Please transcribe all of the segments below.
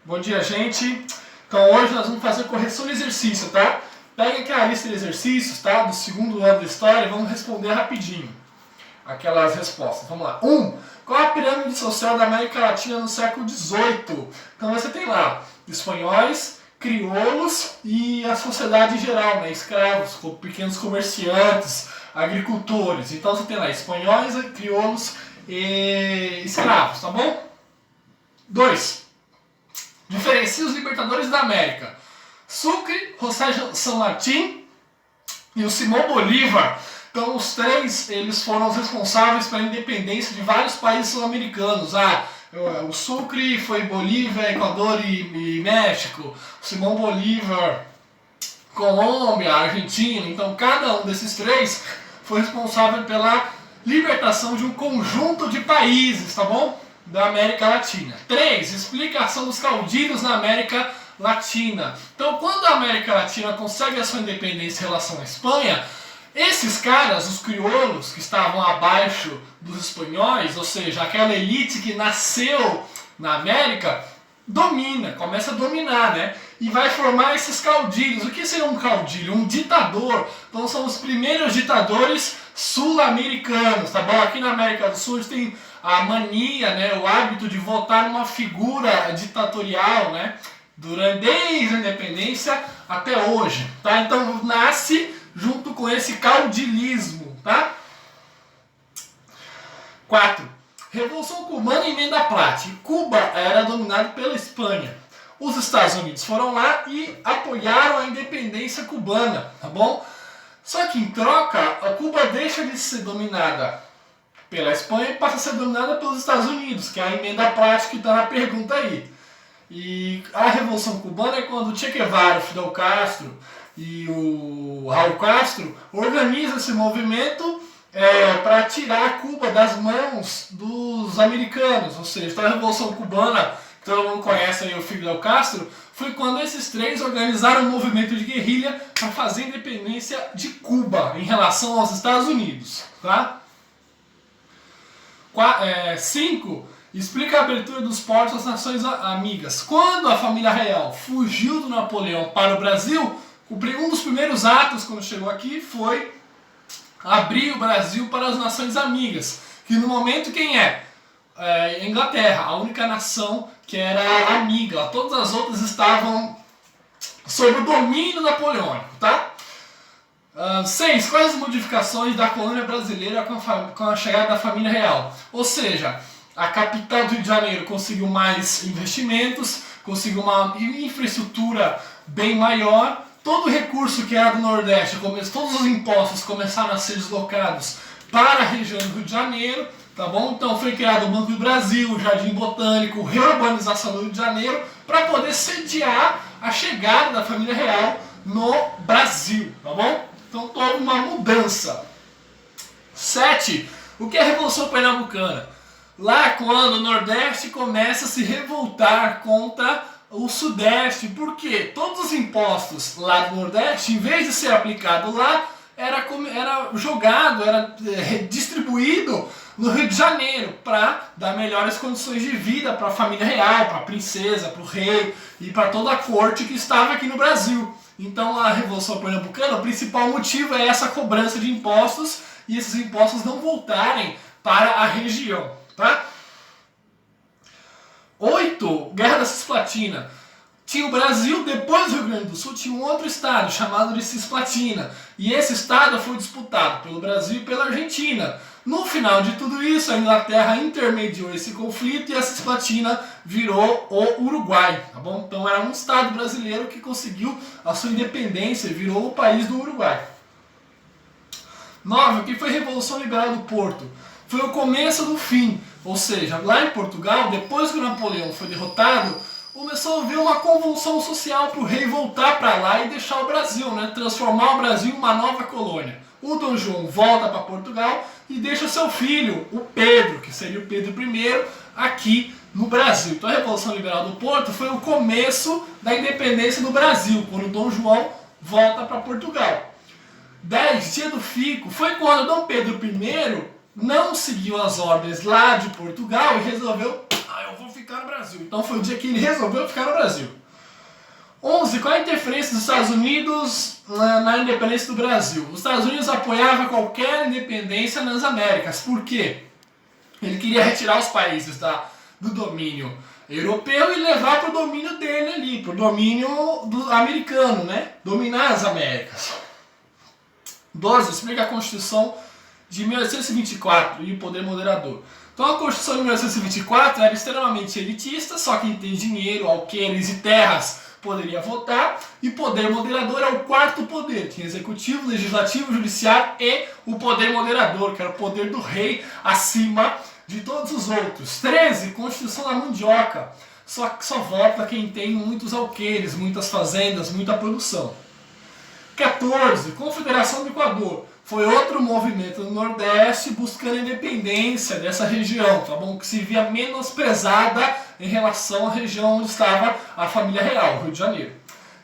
Bom dia, gente. Então hoje nós vamos fazer correção de exercício, tá? Pega aqui a lista de exercícios, tá? Do segundo ano da história e vamos responder rapidinho aquelas respostas. Vamos lá. 1. Qual a pirâmide social da América Latina no século XVIII? Então você tem lá espanhóis, crioulos e a sociedade em geral, né? Escravos, pequenos comerciantes, agricultores. Então você tem lá espanhóis, crioulos e escravos, tá bom? 2. Diferencia os libertadores da América. Sucre, José San Martín e o Simão Bolívar. Então os três eles foram os responsáveis pela independência de vários países sul-americanos. O Sucre foi Bolívia, Equador e México. O Simão Bolívar, Colômbia, Argentina. Então cada um desses três foi responsável pela libertação de um conjunto de países, tá bom? Da América Latina. 3. Explicação dos caudilhos na América Latina. Então, quando a América Latina consegue a sua independência em relação à Espanha, esses caras, os crioulos, que estavam abaixo dos espanhóis, ou seja, aquela elite que nasceu na América, começa a dominar, né? E vai formar esses caudilhos. O que seria um caudilho? Um ditador. Então, são os primeiros ditadores sul-americanos, tá bom? Aqui na América do Sul tem a mania, né, o hábito de votar numa figura ditatorial, né, desde a independência até hoje, tá? Então nasce junto com esse caudilismo, tá? 4. Revolução Cubana e Emenda Platt. Cuba era dominado pela Espanha. Os Estados Unidos foram lá e apoiaram a independência cubana, tá bom? Só que em troca, a Cuba deixa de ser dominada pela Espanha e passa a ser dominada pelos Estados Unidos, que é a emenda Platt que está na pergunta aí. E a Revolução Cubana é quando o Che Guevara, o Fidel Castro e o Raul Castro organizam esse movimento para tirar Cuba das mãos dos americanos. Ou seja, então a Revolução Cubana, que todo mundo conhece aí, o Fidel Castro, foi quando esses três organizaram um movimento de guerrilha para fazer a independência de Cuba em relação aos Estados Unidos, tá? 5. Explica a abertura dos portos às nações amigas. Quando a família real fugiu do Napoleão para o Brasil, um dos primeiros atos quando chegou aqui foi abrir o Brasil para as nações amigas. Que no momento quem é? A Inglaterra, a única nação que era amiga. Todas as outras estavam sob o domínio napoleônico, tá? 6. Quais as modificações da colônia brasileira com a chegada da família real? Ou seja, a capital do Rio de Janeiro conseguiu mais investimentos, conseguiu uma infraestrutura bem maior, todo o recurso que era do Nordeste, todos os impostos começaram a ser deslocados para a região do Rio de Janeiro, tá bom? Então foi criado o Banco do Brasil, o Jardim Botânico, reurbanização do Rio de Janeiro, para poder sediar a chegada da família real no Brasil, tá bom? Então toda uma mudança. 7. O que é a Revolução Pernambucana? Lá quando o Nordeste começa a se revoltar contra o Sudeste. Por quê? Todos os impostos lá do Nordeste, em vez de ser aplicado lá, era jogado, era distribuído no Rio de Janeiro para dar melhores condições de vida para a família real, para a princesa, para o rei e para toda a corte que estava aqui no Brasil. Então a Revolução Pernambucana, o principal motivo é essa cobrança de impostos e esses impostos não voltarem para a região, tá? 8. Guerra da Cisplatina. Tinha o Brasil, depois do Rio Grande do Sul tinha um outro estado chamado de Cisplatina. E esse estado foi disputado pelo Brasil e pela Argentina. No final de tudo isso, a Inglaterra intermediou esse conflito e a Cisplatina virou o Uruguai, tá bom? Então era um estado brasileiro que conseguiu a sua independência e virou o país do Uruguai. 9. O que foi a Revolução Liberal do Porto? Foi o começo do fim, ou seja, lá em Portugal, depois que o Napoleão foi derrotado, começou a haver uma convulsão social para o rei voltar para lá e deixar o Brasil, né? Transformar o Brasil em uma nova colônia. O Dom João volta para Portugal e deixa seu filho, o Pedro, que seria o Pedro I, aqui no Brasil. Então a Revolução Liberal do Porto foi o começo da independência do Brasil, quando o Dom João volta para Portugal. 10. Dia do Fico. Foi quando Dom Pedro I não seguiu as ordens lá de Portugal e resolveu, eu vou ficar ficar no Brasil. Então foi o dia que ele resolveu ficar no Brasil. 11. Qual a interferência dos Estados Unidos na independência do Brasil? Os Estados Unidos apoiavam qualquer independência nas Américas. Por quê? Ele queria retirar os países do domínio europeu e levar para o domínio dele ali, para o domínio americano, né? Dominar as Américas. 12. Explica a Constituição de 1824 e o poder moderador. Então a Constituição de 1824 era extremamente elitista, só quem tem dinheiro, alqueires e terras poderia votar, e poder moderador é o quarto poder, tinha executivo, legislativo, judiciário e o poder moderador, que era o poder do rei acima de todos os outros. 13. Constituição da mandioca, só vota quem tem muitos alqueires, muitas fazendas, muita produção. 14. Confederação do Equador. Foi outro movimento no Nordeste buscando a independência dessa região, tá bom? Que se via menosprezada em relação à região onde estava a família real, Rio de Janeiro.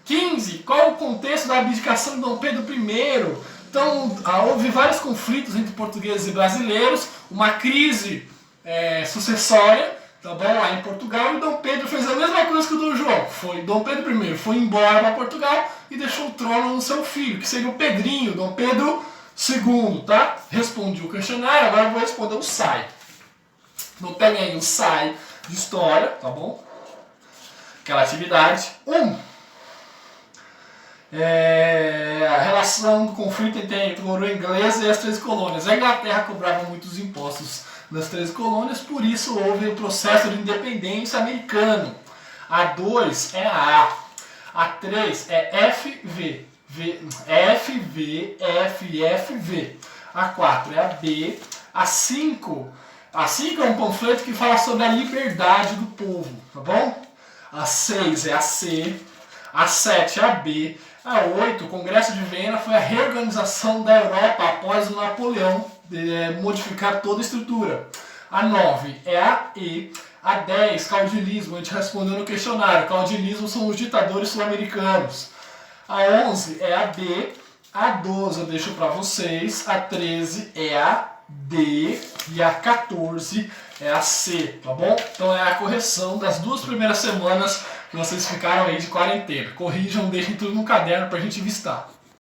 15. Qual o contexto da abdicação de Dom Pedro I? Então, houve vários conflitos entre portugueses e brasileiros, uma crise sucessória, tá bom? Lá em Portugal, e Dom Pedro fez a mesma coisa que o Dom João. Dom Pedro I foi embora para Portugal e deixou o trono no seu filho, que seria o Pedrinho, Dom Pedro II, tá? Respondi o questionário, agora eu vou responder o SAI. Então peguem aí o SAI de história, tá bom? Aquela atividade. 1. A relação do conflito entre a coroa inglesa e as 13 colônias. A Inglaterra cobrava muitos impostos das 13 colônias, por isso houve o processo de independência americano. A 2 é a A. A 3 é FV. FV. A 4 é a B. A 5 é um panfleto que fala sobre a liberdade do povo, tá bom? A 6 é a C. A 7 é a B. A 8, o Congresso de Viena, foi a reorganização da Europa após o Napoleão modificar toda a estrutura. A 9 é a E. A 10, caudilismo, a gente respondeu no questionário. Caudilismo são os ditadores sul-americanos. A 11 é a B. A 12 eu deixo para vocês. A 13 é a D. E a 14 é a C, tá bom? Então é a correção das 2 primeiras semanas que vocês ficaram aí de quarentena. Corrijam, deixem tudo no caderno pra gente vistar.